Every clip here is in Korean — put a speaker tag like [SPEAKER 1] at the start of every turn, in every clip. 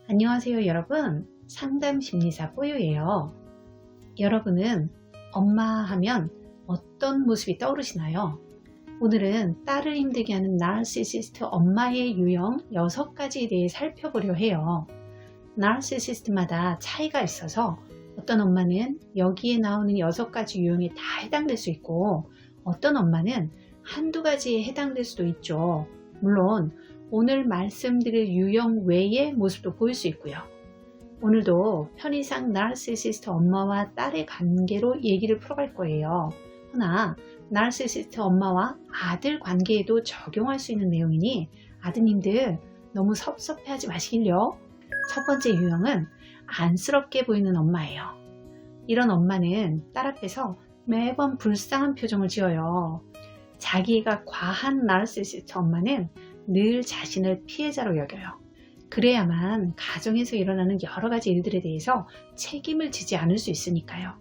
[SPEAKER 1] 안녕하세요 여러분, 상담심리사 뽀요예요. 여러분은 엄마 하면 어떤 모습이 떠오르시나요? 오늘은 딸을 힘들게 하는 나르시시스트 엄마의 유형 6가지에 대해 살펴보려 해요. 나르시시스트마다 차이가 있어서 어떤 엄마는 여기에 나오는 6가지 유형에 다 해당될 수 있고, 어떤 엄마는 한두 가지에 해당될 수도 있죠. 물론 오늘 말씀드릴 유형 외의 모습도 보일 수 있고요. 오늘도 편의상 나르시시스트 엄마와 딸의 관계로 얘기를 풀어갈 거예요. 허나 나르시시스트 엄마와 아들 관계에도 적용할 수 있는 내용이니 아드님들 너무 섭섭해하지 마시길요. 첫 번째 유형은 안쓰럽게 보이는 엄마예요. 이런 엄마는 딸 앞에서 매번 불쌍한 표정을 지어요. 자기가 과한 나르시시스트 엄마는 늘 자신을 피해자로 여겨요. 그래야만 가정에서 일어나는 여러 가지 일들에 대해서 책임을 지지 않을 수 있으니까요.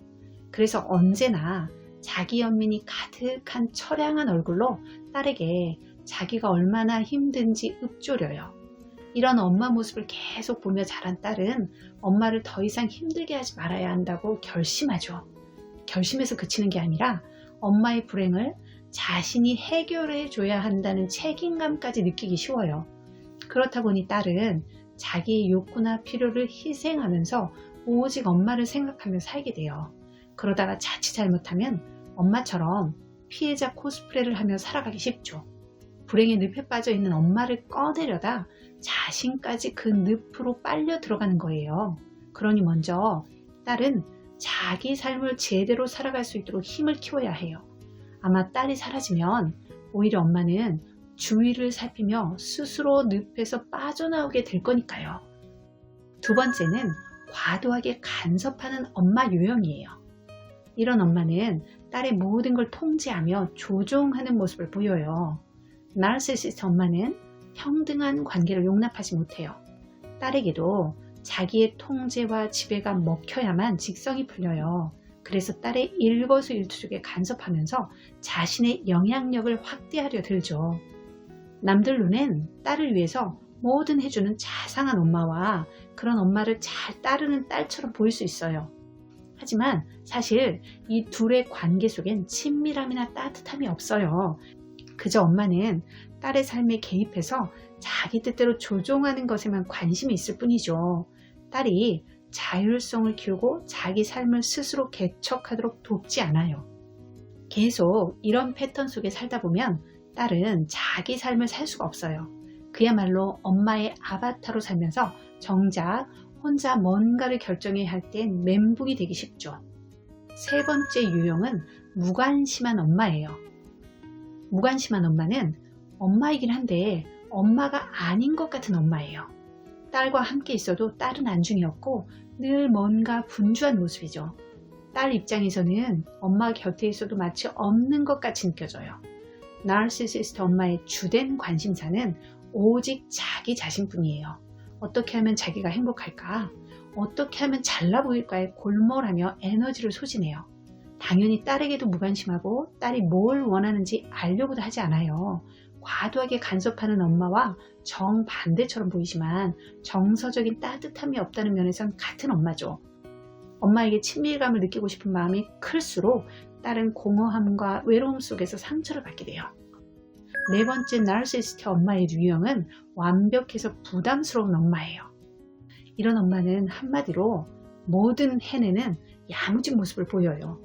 [SPEAKER 1] 그래서 언제나 자기 연민이 가득한 처량한 얼굴로 딸에게 자기가 얼마나 힘든지 읊조려요. 이런 엄마 모습을 계속 보며 자란 딸은 엄마를 더 이상 힘들게 하지 말아야 한다고 결심하죠. 결심해서 그치는 게 아니라 엄마의 불행을 자신이 해결해 줘야 한다는 책임감까지 느끼기 쉬워요. 그렇다 보니 딸은 자기의 욕구나 필요를 희생하면서 오직 엄마를 생각하며 살게 돼요. 그러다가 자칫 잘못하면 엄마처럼 피해자 코스프레를 하며 살아가기 쉽죠. 불행의 늪에 빠져 있는 엄마를 꺼내려다 자신까지 그 늪으로 빨려 들어가는 거예요. 그러니 먼저 딸은 자기 삶을 제대로 살아갈 수 있도록 힘을 키워야 해요. 아마 딸이 사라지면 오히려 엄마는 주위를 살피며 스스로 늪에서 빠져나오게 될 거니까요. 두 번째는 과도하게 간섭하는 엄마 유형이에요. 이런 엄마는 딸의 모든 걸 통제하며 조종하는 모습을 보여요. 나르시시스트 엄마는 평등한 관계를 용납하지 못해요. 딸에게도 자기의 통제와 지배가 먹혀야만 직성이 풀려요. 그래서 딸의 일거수일투족에 간섭하면서 자신의 영향력을 확대하려 들죠. 남들 눈엔 딸을 위해서 뭐든 해주는 자상한 엄마와 그런 엄마를 잘 따르는 딸처럼 보일 수 있어요. 하지만 사실 이 둘의 관계 속엔 친밀함이나 따뜻함이 없어요. 그저 엄마는 딸의 삶에 개입해서 자기 뜻대로 조종하는 것에만 관심이 있을 뿐이죠. 딸이 자율성을 키우고 자기 삶을 스스로 개척하도록 돕지 않아요. 계속 이런 패턴 속에 살다 보면 딸은 자기 삶을 살 수가 없어요. 그야말로 엄마의 아바타로 살면서 정작 혼자 뭔가를 결정해야 할 땐 멘붕이 되기 쉽죠. 세 번째 유형은 무관심한 엄마예요. 무관심한 엄마는 엄마이긴 한데 엄마가 아닌 것 같은 엄마예요. 딸과 함께 있어도 딸은 안중이었고 늘 뭔가 분주한 모습이죠. 딸 입장에서는 엄마 곁에 있어도 마치 없는 것 같이 느껴져요. 나르시시스트 엄마의 주된 관심사는 오직 자기 자신뿐이에요. 어떻게 하면 자기가 행복할까? 어떻게 하면 잘나 보일까에 골몰하며 에너지를 소진해요. 당연히 딸에게도 무관심하고 딸이 뭘 원하는지 알려고도 하지 않아요. 과도하게 간섭하는 엄마와 정반대처럼 보이지만 정서적인 따뜻함이 없다는 면에선 같은 엄마죠. 엄마에게 친밀감을 느끼고 싶은 마음이 클수록 딸은 공허함과 외로움 속에서 상처를 받게 돼요. 네 번째 나르시시스트 엄마의 유형은 완벽해서 부담스러운 엄마예요. 이런 엄마는 한마디로 뭐든 해내는 야무진 모습을 보여요.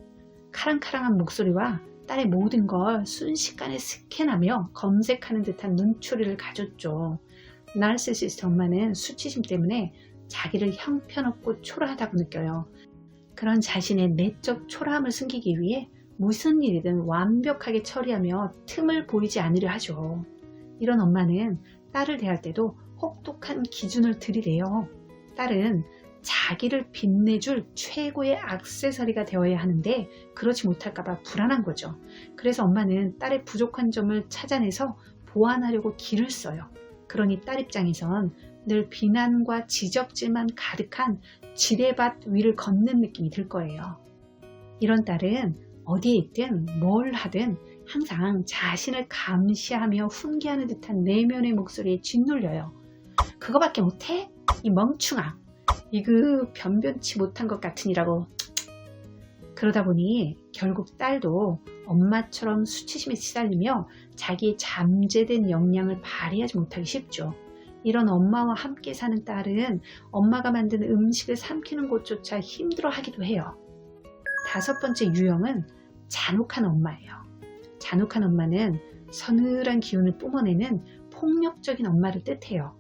[SPEAKER 1] 카랑카랑한 목소리와 딸의 모든 걸 순식간에 스캔하며 검색하는 듯한 눈초리를 가졌죠. 나르시시스트 엄마는 수치심 때문에 자기를 형편없고 초라하다고 느껴요. 그런 자신의 내적 초라함을 숨기기 위해 무슨 일이든 완벽하게 처리하며 틈을 보이지 않으려 하죠. 이런 엄마는 딸을 대할 때도 혹독한 기준을 들이래요. 딸은 자기를 빛내줄 최고의 액세서리가 되어야 하는데 그렇지 못할까봐 불안한 거죠. 그래서 엄마는 딸의 부족한 점을 찾아내서 보완하려고 기를 써요. 그러니 딸 입장에선 늘 비난과 지적질만 가득한 지뢰밭 위를 걷는 느낌이 들 거예요. 이런 딸은 어디에 있든 뭘 하든 항상 자신을 감시하며 훈계하는 듯한 내면의 목소리에 짓눌려요. 그거밖에 못해? 이 멍충아, 이거 변변치 못한 것 같으니라고. 그러다 보니 결국 딸도 엄마처럼 수치심에 시달리며 자기의 잠재된 역량을 발휘하지 못하기 쉽죠. 이런 엄마와 함께 사는 딸은 엄마가 만든 음식을 삼키는 것조차 힘들어하기도 해요. 5번째 유형은 잔혹한 엄마예요. 잔혹한 엄마는 서늘한 기운을 뿜어내는 폭력적인 엄마를 뜻해요.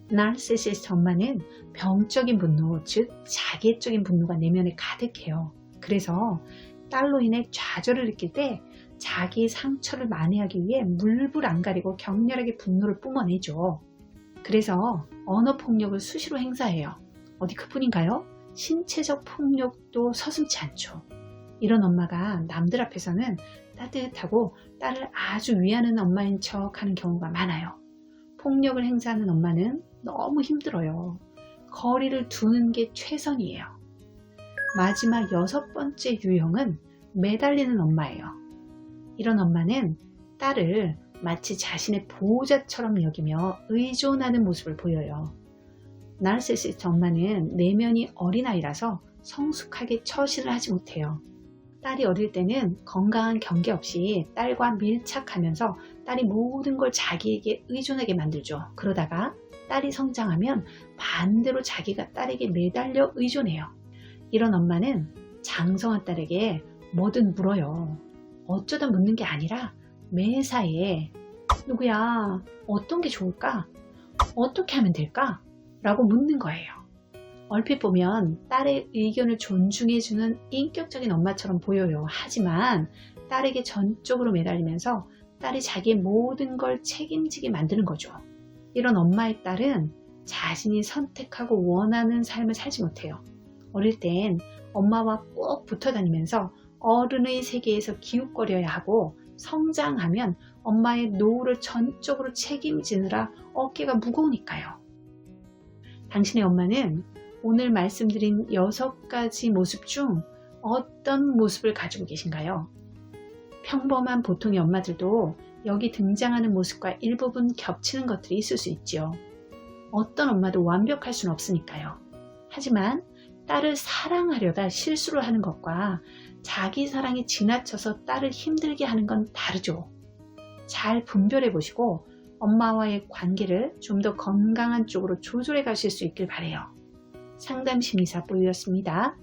[SPEAKER 1] 나르시시스트 엄마는 병적인 분노, 즉 자기애적인 분노가 내면에 가득해요. 그래서 딸로 인해 좌절을 느낄 때 자기 상처를 만회하기 위해 물불 안 가리고 격렬하게 분노를 뿜어내죠. 그래서 언어폭력을 수시로 행사해요. 어디 그뿐인가요? 신체적 폭력도 서슴지 않죠. 이런 엄마가 남들 앞에서는 따뜻하고 딸을 아주 위하는 엄마인 척 하는 경우가 많아요. 폭력을 행사하는 엄마는 너무 힘들어요. 거리를 두는 게 최선이에요. 마지막 6번째 유형은 매달리는 엄마예요. 이런 엄마는 딸을 마치 자신의 보호자처럼 여기며 의존하는 모습을 보여요. 나르시시스트 엄마는 내면이 어린아이라서 성숙하게 처신을 하지 못해요. 딸이 어릴 때는 건강한 경계 없이 딸과 밀착하면서 딸이 모든 걸 자기에게 의존하게 만들죠. 그러다가 딸이 성장하면 반대로 자기가 딸에게 매달려 의존해요. 이런 엄마는 장성한 딸에게 뭐든 물어요. 어쩌다 묻는 게 아니라 매사에 누구야, 어떤 게 좋을까? 어떻게 하면 될까? 라고 묻는 거예요. 얼핏 보면 딸의 의견을 존중해주는 인격적인 엄마처럼 보여요. 하지만 딸에게 전적으로 매달리면서 딸이 자기의 모든 걸 책임지게 만드는 거죠. 이런 엄마의 딸은 자신이 선택하고 원하는 삶을 살지 못해요. 어릴 땐 엄마와 꼭 붙어 다니면서 어른의 세계에서 기웃거려야 하고, 성장하면 엄마의 노후를 전적으로 책임지느라 어깨가 무거우니까요. 당신의 엄마는 오늘 말씀드린 6가지 모습 중 어떤 모습을 가지고 계신가요? 평범한 보통의 엄마들도 여기 등장하는 모습과 일부분 겹치는 것들이 있을 수 있죠. 어떤 엄마도 완벽할 수는 없으니까요. 하지만 딸을 사랑하려다 실수를 하는 것과 자기 사랑이 지나쳐서 딸을 힘들게 하는 건 다르죠. 잘 분별해 보시고 엄마와의 관계를 좀 더 건강한 쪽으로 조절해 가실 수 있길 바라요. 상담심리사 뽀유였습니다.